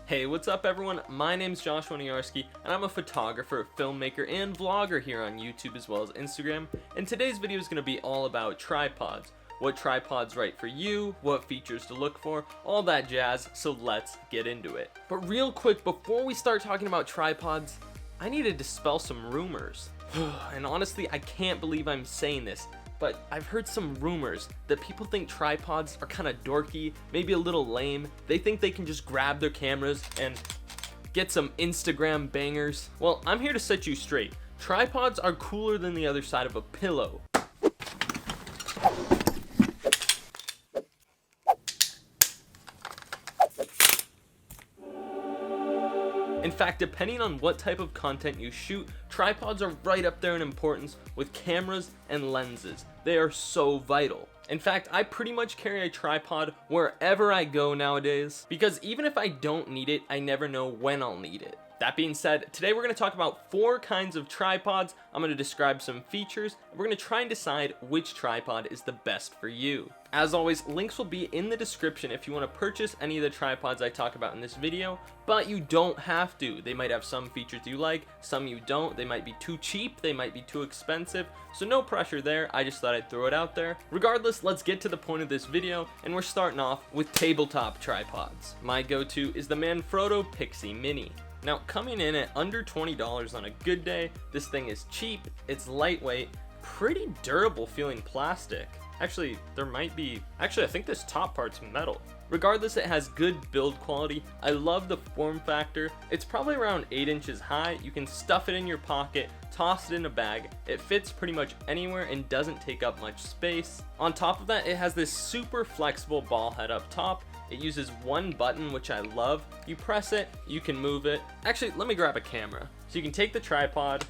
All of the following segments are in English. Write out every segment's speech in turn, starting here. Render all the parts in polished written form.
Hey, what's up everyone? My name's Joshua Niarski, and I'm a photographer, filmmaker, and vlogger here on YouTube as well as Instagram. And today's video is going to be all about tripods. What tripod's right for you, what features to look for, all that jazz, so let's get into it. But real quick, before we start talking about tripods, I need to dispel some rumors. And honestly, I can't believe I'm saying this, but I've heard some rumors that people think tripods are kind of dorky, maybe a little lame. They think they can just grab their cameras and get some Instagram bangers. Well, I'm here to set you straight. Tripods are cooler than the other side of a pillow. In fact, depending on what type of content you shoot, tripods are right up there in importance with cameras and lenses. They are so vital. In fact, I pretty much carry a tripod wherever I go nowadays, because even if I don't need it, I never know when I'll need it. That being said, today we're going to talk about 4 kinds of tripods. I'm going to describe some features, and we're going to try and decide which tripod is the best for you. As always, links will be in the description if you want to purchase any of the tripods I talk about in this video, but you don't have to. They might have some features you like, some you don't. They might be too cheap, they might be too expensive, so no pressure there. I just thought I'd throw it out there. Regardless, let's get to the point of this video, and we're starting off with tabletop tripods. My go-to is the Manfrotto Pixie Mini. Now, coming in at under $20 on a good day, this thing is cheap, it's lightweight, pretty durable feeling plastic. Actually, I think this top part's metal. Regardless, it has good build quality. I love the form factor. It's probably around 8 inches high. You can stuff it in your pocket, toss it in a bag. It fits pretty much anywhere and doesn't take up much space. On top of that, it has this super flexible ball head up top. It uses one button, which I love. You press it, you can move it. Actually, let me grab a camera. So you can take the tripod,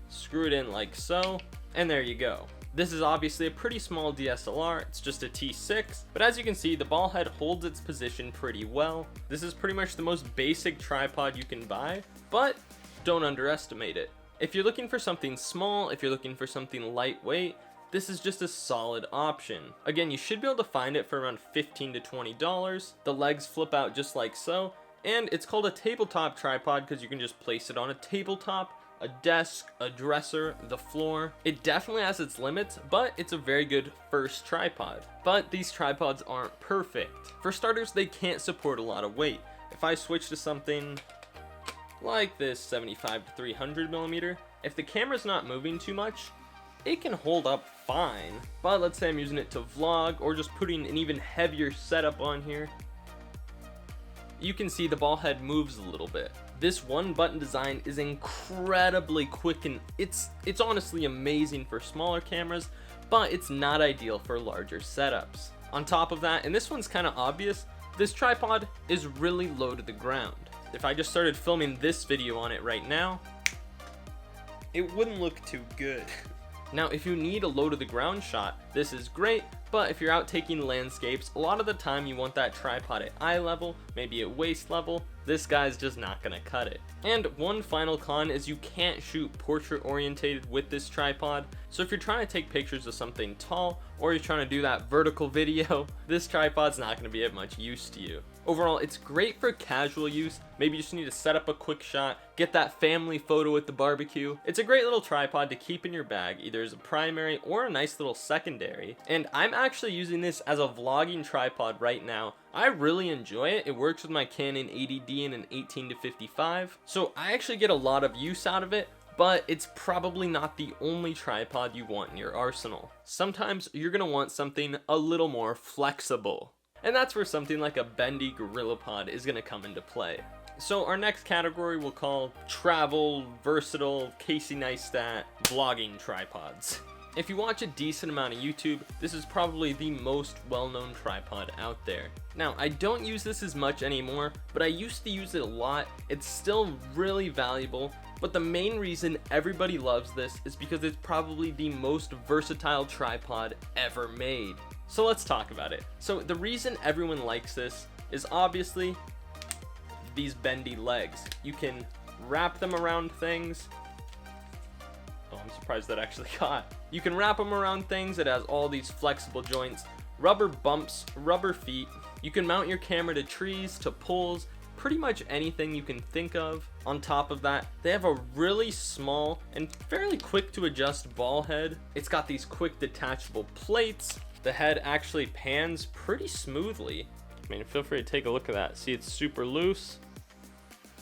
screw it in like so, and there you go. This is obviously a pretty small DSLR, it's just a T6, but as you can see, the ball head holds its position pretty well. This is pretty much the most basic tripod you can buy, but don't underestimate it. If you're looking for something small, if you're looking for something lightweight, this is just a solid option. Again, you should be able to find it for around $15 to $20. The legs flip out just like so, and it's called a tabletop tripod because you can just place it on a tabletop, a desk, a dresser, the floor. It definitely has its limits, but it's a very good first tripod. But these tripods aren't perfect. For starters, they can't support a lot of weight. If I switch to something like this 75 to 300 millimeter, if the camera's not moving too much, it can hold up fine. But let's say I'm using it to vlog or just putting an even heavier setup on here, you can see the ball head moves a little bit. This one button design is incredibly quick, and it's honestly amazing for smaller cameras, but it's not ideal for larger setups. On top of that, and this one's kind of obvious, this tripod is really low to the ground. If I just started filming this video on it right now, it wouldn't look too good. Now, if you need a low to the ground shot, this is great, but if you're out taking landscapes, a lot of the time you want that tripod at eye level, maybe at waist level. This guy's just not gonna cut it. And one final con is you can't shoot portrait orientated with this tripod. So if you're trying to take pictures of something tall, or you're trying to do that vertical video, this tripod's not gonna be of much use to you. Overall, it's great for casual use. Maybe you just need to set up a quick shot, get that family photo at the barbecue. It's a great little tripod to keep in your bag, either as a primary or a nice little secondary. And I'm actually using this as a vlogging tripod right now. I really enjoy it. It works with my Canon 80D and an 18 to 55. So I actually get a lot of use out of it, but it's probably not the only tripod you want in your arsenal. Sometimes you're gonna want something a little more flexible. And that's where something like a bendy GorillaPod is gonna come into play. So our next category we'll call travel, versatile, Casey Neistat, vlogging tripods. If you watch a decent amount of YouTube, this is probably the most well-known tripod out there. Now, I don't use this as much anymore, but I used to use it a lot. It's still really valuable, but the main reason everybody loves this is because it's probably the most versatile tripod ever made. So let's talk about it. So the reason everyone likes this is obviously these bendy legs. You can wrap them around things. Oh, I'm surprised that actually got. You can wrap them around things. It has all these flexible joints, rubber bumps, rubber feet. You can mount your camera to trees, to poles, pretty much anything you can think of. On top of that, they have a really small and fairly quick to adjust ball head. It's got these quick detachable plates. The head actually pans pretty smoothly. I mean, feel free to take a look at that. See, it's super loose.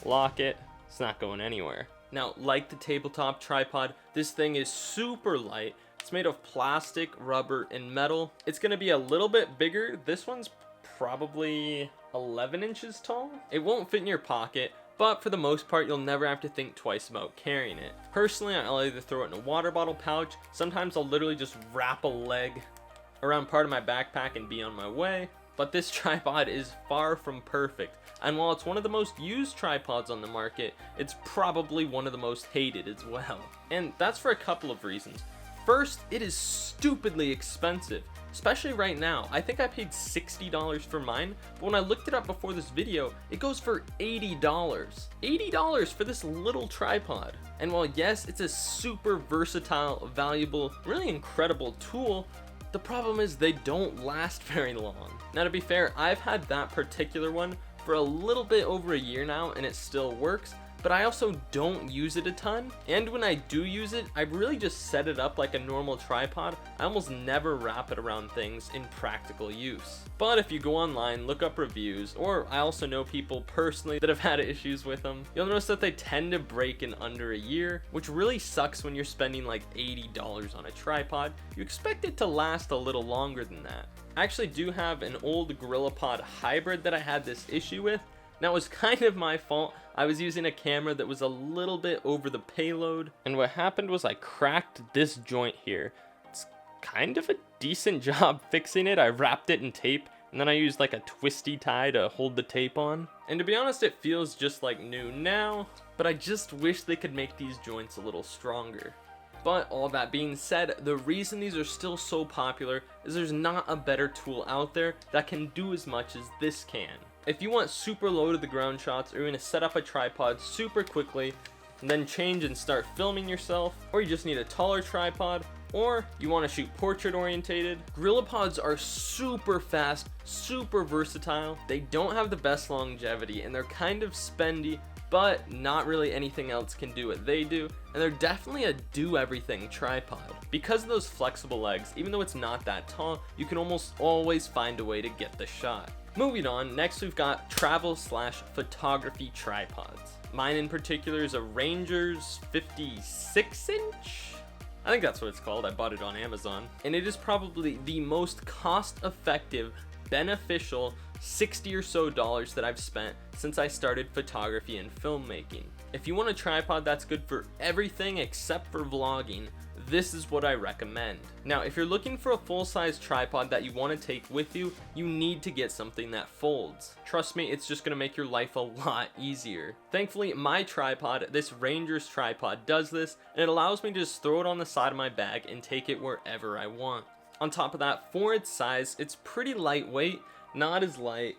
Lock it, it's not going anywhere. Now, like the tabletop tripod, this thing is super light. It's made of plastic, rubber, and metal. It's gonna be a little bit bigger. This one's probably 11 inches tall. It won't fit in your pocket, but for the most part, you'll never have to think twice about carrying it. Personally, I'll either throw it in a water bottle pouch. Sometimes I'll literally just wrap a leg around part of my backpack and be on my way. But this tripod is far from perfect. And while it's one of the most used tripods on the market, it's probably one of the most hated as well. And that's for a couple of reasons. First, it is stupidly expensive, especially right now. I think I paid $60 for mine, but when I looked it up before this video, it goes for $80. $80 for this little tripod. And while yes, it's a super versatile, valuable, really incredible tool, the problem is they don't last very long. Now, to be fair, I've had that particular one for a little bit over a year now and it still works, but I also don't use it a ton. And when I do use it, I really just set it up like a normal tripod. I almost never wrap it around things in practical use. But if you go online, look up reviews, or I also know people personally that have had issues with them, you'll notice that they tend to break in under a year, which really sucks when you're spending like $80 on a tripod. You expect it to last a little longer than that. I actually do have an old GorillaPod hybrid that I had this issue with. Now, it was kind of my fault. I was using a camera that was a little bit over the payload, and what happened was I cracked this joint here. It's kind of a decent job fixing it. I wrapped it in tape, and then I used like a twisty tie to hold the tape on. And to be honest, it feels just like new now, but I just wish they could make these joints a little stronger. But all that being said, the reason these are still so popular is there's not a better tool out there that can do as much as this can. If you want super low to the ground shots, or you're gonna set up a tripod super quickly and then change and start filming yourself, or you just need a taller tripod, or you want to shoot portrait orientated, GorillaPods are super fast, super versatile. They don't have the best longevity and they're kind of spendy, but not really anything else can do what they do, and they're definitely a do-everything tripod. Because of those flexible legs, even though it's not that tall, you can almost always find a way to get the shot. Moving on, next we've got travel/photography tripods. Mine in particular is a Ranger's 56 inch? I think that's what it's called. I bought it on Amazon. And it is probably the most cost-effective, beneficial $60 or so that I've spent since I started photography and filmmaking. If you want a tripod that's good for everything except for vlogging, this is what I recommend. Now, if you're looking for a full-size tripod that you want to take with you, you need to get something that folds. Trust me, it's just going to make your life a lot easier. Thankfully, my tripod, this Ranger's tripod, does this, and it allows me to just throw it on the side of my bag and take it wherever I want. On top of that, for its size, it's pretty lightweight, not as light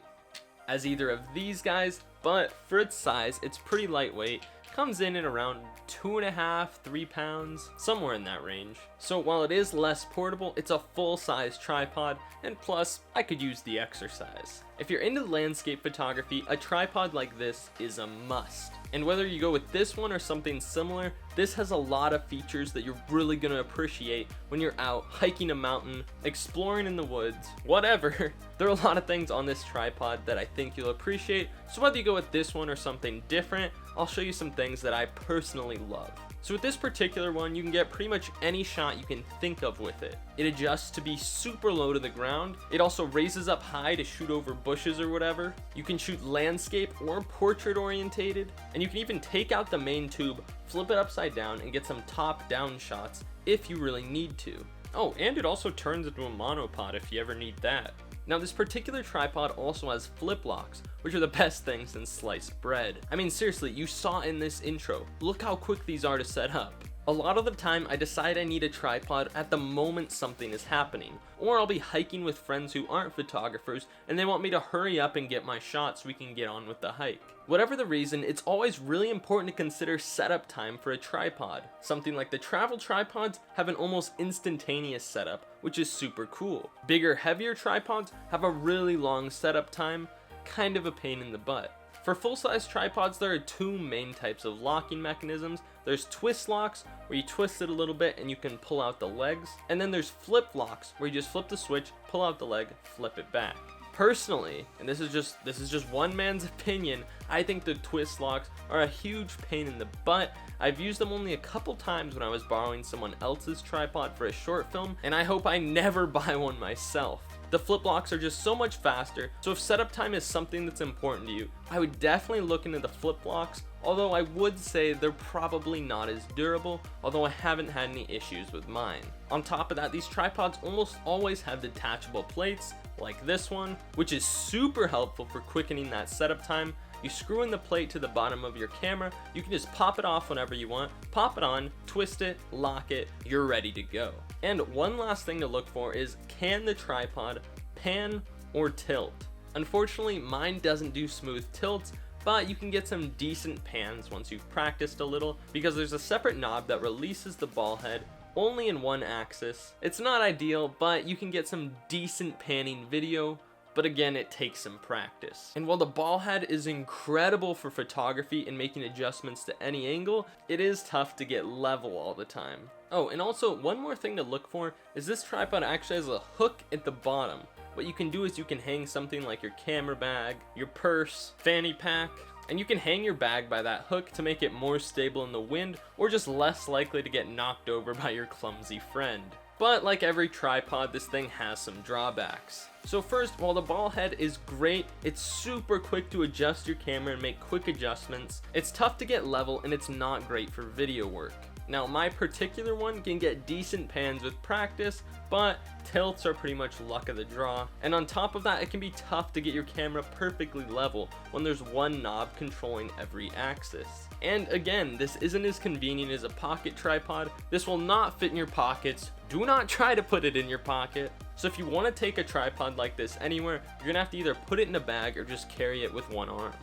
as either of these guys, but for its size, it's pretty lightweight. Comes in at around 2.5, 3 pounds, somewhere in that range. So while it is less portable, it's a full-size tripod, and plus, I could use the exercise. If you're into landscape photography, a tripod like this is a must. And whether you go with this one or something similar, this has a lot of features that you're really gonna appreciate when you're out hiking a mountain, exploring in the woods, whatever. There are a lot of things on this tripod that I think you'll appreciate, so whether you go with this one or something different, I'll show you some things that I personally love. So with this particular one, you can get pretty much any shot you can think of with it. It adjusts to be super low to the ground. It also raises up high to shoot over bushes or whatever. You can shoot landscape or portrait orientated, and you can even take out the main tube, flip it upside down, and get some top-down shots if you really need to. Oh, and it also turns into a monopod if you ever need that. Now, this particular tripod also has flip locks, which are the best thing since sliced bread. I mean, seriously, you saw in this intro, look how quick these are to set up. A lot of the time I decide I need a tripod at the moment something is happening, or I'll be hiking with friends who aren't photographers and they want me to hurry up and get my shot so we can get on with the hike. Whatever the reason, it's always really important to consider setup time for a tripod. Something like the travel tripods have an almost instantaneous setup, which is super cool. Bigger, heavier tripods have a really long setup time, kind of a pain in the butt. For full-size tripods, there are two main types of locking mechanisms. There's twist locks, where you twist it a little bit and you can pull out the legs. And then there's flip locks, where you just flip the switch, pull out the leg, flip it back. Personally, and this is just one man's opinion, I think the twist locks are a huge pain in the butt. I've used them only a couple times when I was borrowing someone else's tripod for a short film, and I hope I never buy one myself. The flip locks are just so much faster, so if setup time is something that's important to you, I would definitely look into the flip locks, although I would say they're probably not as durable, although I haven't had any issues with mine. On top of that, these tripods almost always have detachable plates, like this one, which is super helpful for quickening that setup time. You screw in the plate to the bottom of your camera, you can just pop it off whenever you want, pop it on, twist it, lock it, you're ready to go. And one last thing to look for is, can the tripod pan or tilt? Unfortunately, mine doesn't do smooth tilts, but you can get some decent pans once you've practiced a little, because there's a separate knob that releases the ball head only in one axis. It's not ideal, but you can get some decent panning video, but again, it takes some practice. And while the ball head is incredible for photography and making adjustments to any angle, it is tough to get level all the time. Oh, and also one more thing to look for is this tripod actually has a hook at the bottom. What you can do is you can hang something like your camera bag, your purse, fanny pack, and you can hang your bag by that hook to make it more stable in the wind, or just less likely to get knocked over by your clumsy friend. But like every tripod, this thing has some drawbacks. So first, while the ball head is great, it's super quick to adjust your camera and make quick adjustments. It's tough to get level and it's not great for video work. Now my particular one can get decent pans with practice, but tilts are pretty much luck of the draw. And on top of that, it can be tough to get your camera perfectly level when there's one knob controlling every axis. And again, this isn't as convenient as a pocket tripod. This will not fit in your pockets. Do not try to put it in your pocket. So if you want to take a tripod like this anywhere, you're gonna have to either put it in a bag or just carry it with one arm.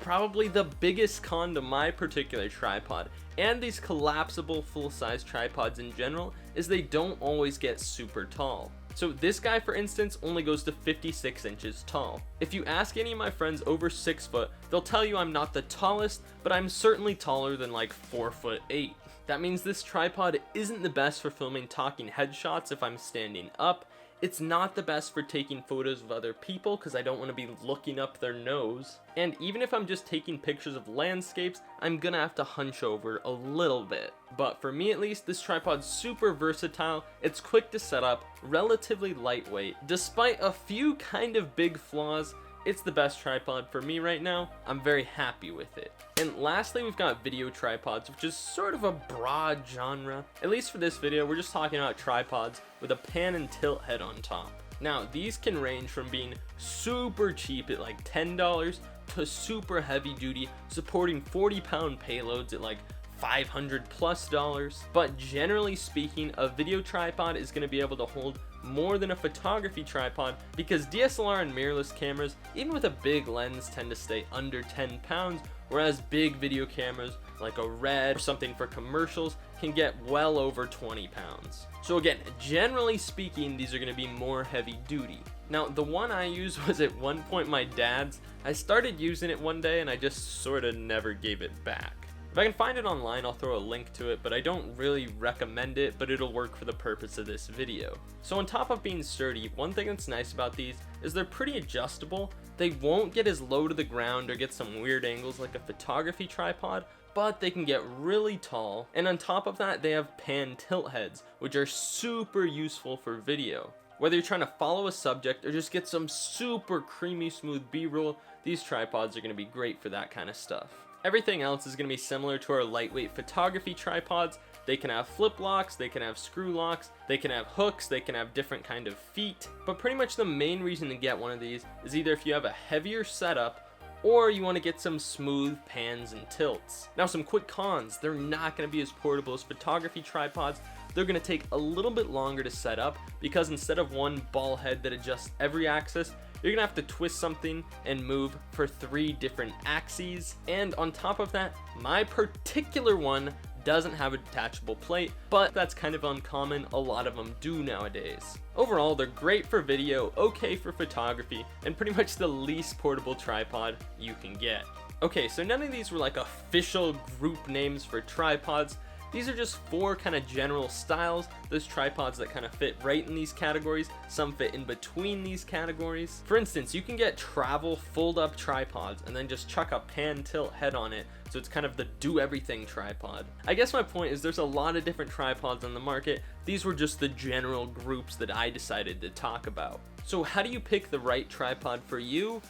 Probably the biggest con to my particular tripod, and these collapsible full-size tripods in general, is they don't always get super tall. So this guy, for instance, only goes to 56 inches tall. If you ask any of my friends over 6 foot, they'll tell you I'm not the tallest, but I'm certainly taller than like 4'8". That means this tripod isn't the best for filming talking headshots if I'm standing up. It's not the best for taking photos of other people because I don't want to be looking up their nose. And even if I'm just taking pictures of landscapes, I'm gonna have to hunch over a little bit. But for me at least, this tripod's super versatile, it's quick to set up, relatively lightweight. Despite a few kind of big flaws, it's the best tripod for me right now. I'm very happy with it. And lastly, we've got video tripods, which is sort of a broad genre. At least for this video, we're just talking about tripods with a pan and tilt head on top. Now, these can range from being super cheap at like $10 to super heavy duty, supporting 40-pound payloads at like $500+. But generally speaking, a video tripod is going to be able to hold more than a photography tripod, because DSLR and mirrorless cameras, even with a big lens, tend to stay under 10 pounds, whereas big video cameras like a Red or something for commercials can get well over 20 pounds. So again, generally speaking, these are going to be more heavy duty. Now, the one I used was at one point my dad's. I started using it one day and I just sort of never gave it back. If I can find it online, I'll throw a link to it, but I don't really recommend it, but it'll work for the purpose of this video. So on top of being sturdy, one thing that's nice about these is they're pretty adjustable. They won't get as low to the ground or get some weird angles like a photography tripod, but they can get really tall. And on top of that, they have pan tilt heads, which are super useful for video. Whether you're trying to follow a subject or just get some super creamy smooth B-roll, these tripods are going to be great for that kind of stuff. Everything else is going to be similar to our lightweight photography tripods. They can have flip locks, they can have screw locks, they can have hooks, they can have different kind of feet. But pretty much the main reason to get one of these is either if you have a heavier setup, or you want to get some smooth pans and tilts. Now some quick cons: they're not going to be as portable as photography tripods. They're going to take a little bit longer to set up because instead of one ball head that adjusts every axis, you're going to have to twist something and move for 3 different axes. And on top of that, my particular one doesn't have a detachable plate, but that's kind of uncommon. A lot of them do nowadays. Overall, they're great for video, okay for photography, and pretty much the least portable tripod you can get. Okay, so none of these were like official group names for tripods. These are just 4 kind of general styles. There's tripods that kind of fit right in these categories. Some fit in between these categories. For instance, you can get travel fold up tripods and then just chuck a pan tilt head on it. So it's kind of the do everything tripod. I guess my point is there's a lot of different tripods on the market. These were just the general groups that I decided to talk about. So how do you pick the right tripod for you?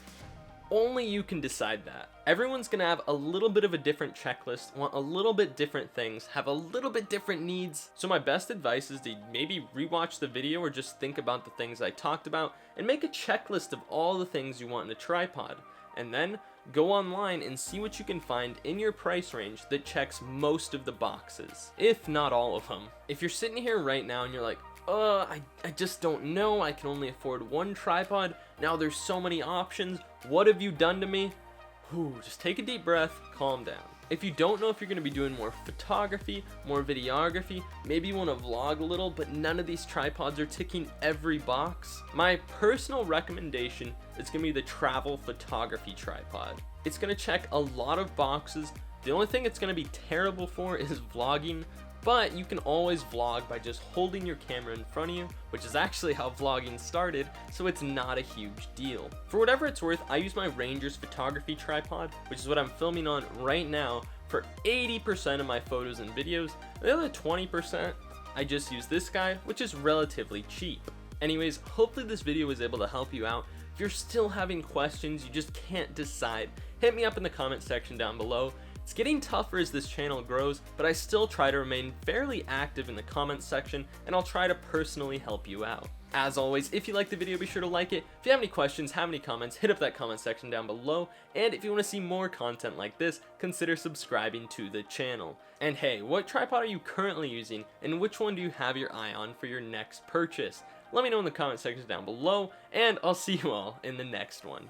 Only you can decide that. Everyone's gonna have a little bit of a different checklist, want a little bit different things, have a little bit different needs. So my best advice is to maybe rewatch the video or just think about the things I talked about and make a checklist of all the things you want in a tripod. And then go online and see what you can find in your price range that checks most of the boxes, if not all of them. If you're sitting here right now and you're like, I just don't know, I can only afford one tripod, now there's so many options, what have you done to me? Just take a deep breath, calm down. If you don't know if you're going to be doing more photography, more videography, maybe you want to vlog a little, but none of these tripods are ticking every box, my personal recommendation is going to be the travel photography tripod. It's going to check a lot of boxes. The only thing it's going to be terrible for is vlogging, but you can always vlog by just holding your camera in front of you, which is actually how vlogging started, so it's not a huge deal. For whatever it's worth, I use my Ranger's photography tripod, which is what I'm filming on right now, for 80% of my photos and videos. The other 20%, I just use this guy, which is relatively cheap. Anyways, hopefully this video was able to help you out. If you're still having questions, you just can't decide, hit me up in the comment section down below. It's getting tougher as this channel grows, but I still try to remain fairly active in the comments section, and I'll try to personally help you out. As always, if you like the video, be sure to like it. If you have any questions, have any comments, hit up that comment section down below. And if you want to see more content like this, consider subscribing to the channel. And hey, what tripod are you currently using, and which one do you have your eye on for your next purchase? Let me know in the comment section down below, and I'll see you all in the next one.